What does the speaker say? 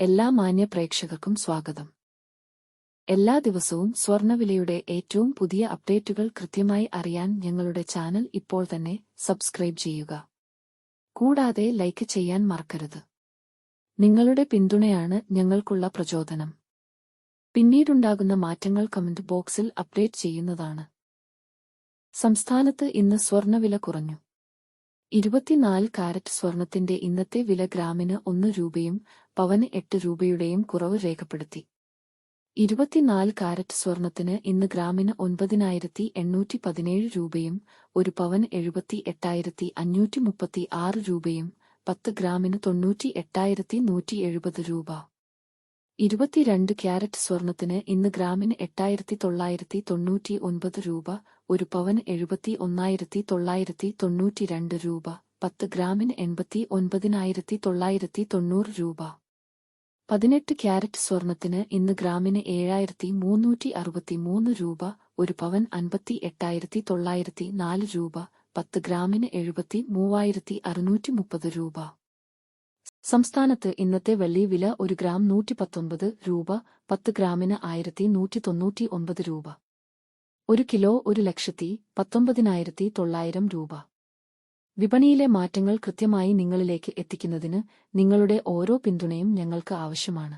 എല്ലാ മാന്യ പ്രേക്ഷകർക്കും സ്വാഗതം. എല്ലാ ദിവസവും സ്വർണ്ണവിലയുടെ ഏറ്റവും പുതിയ അപ്ഡേറ്റുകൾ കൃത്യമായി അറിയാൻ ഞങ്ങളുടെ ചാനൽ ഇപ്പോൾ തന്നെ സബ്സ്ക്രൈബ് ചെയ്യുക. കൂടാതെ ലൈക്ക് ചെയ്യാൻ മറക്കരുത്. നിങ്ങളുടെ പിന്തുണയാണ് ഞങ്ങൾക്കുള്ള പ്രചോദനം. പിന്നീടുണ്ടാകുന്ന മാറ്റങ്ങൾ കമന്റ് ബോക്സിൽ അപ്ഡേറ്റ് ചെയ്യുന്നതാണ്. സംസ്ഥാനത്ത് ഇന്ന് സ്വർണ്ണവില കുറഞ്ഞു. 24 കാരറ്റ് സ്വർണത്തിന്റെ ഇന്നത്തെ വില ഗ്രാമിന് 1 രൂപയും പവന് 8 രൂപയുടെയും കുറവ് രേഖപ്പെടുത്തി. 24 കാരറ്റ് സ്വർണത്തിന് ഇന്ന് ഗ്രാമിന് 9,817 രൂപയും 1 പവന് 78,536 രൂപയും 10 ഗ്രാമിന് 98,170 രൂപ. 22 ക്യാരറ്റ് സ്വർണത്തിന് ഇന്ന് ഗ്രാമിന് 8,999 രൂപ, 1 പവന് 71,992 രൂപ, 10 ഗ്രാമിന് 89,990 രൂപ. 18 ക്യാരറ്റ് സ്വർണത്തിന് ഇന്ന് ഗ്രാമിന് 7,363 രൂപ, 1 പവൻ 58,904 രൂപ, 10 ഗ്രാമിന് 73,630 രൂപ. സംസ്ഥാനത്ത് ഇന്നത്തെ വെള്ളി വില 1 ഗ്രാം 119 രൂപ, 10 ഗ്രാമിന് 1,199 രൂപ. 1 കിലോ 1,19,900 രൂപ. വിപണിയിലെ മാറ്റങ്ങൾ കൃത്യമായി നിങ്ങളിലേക്ക് എത്തിക്കുന്നതിന് നിങ്ങളുടെ ഓരോ പിന്തുണയും ഞങ്ങൾക്ക് ആവശ്യമാണ്.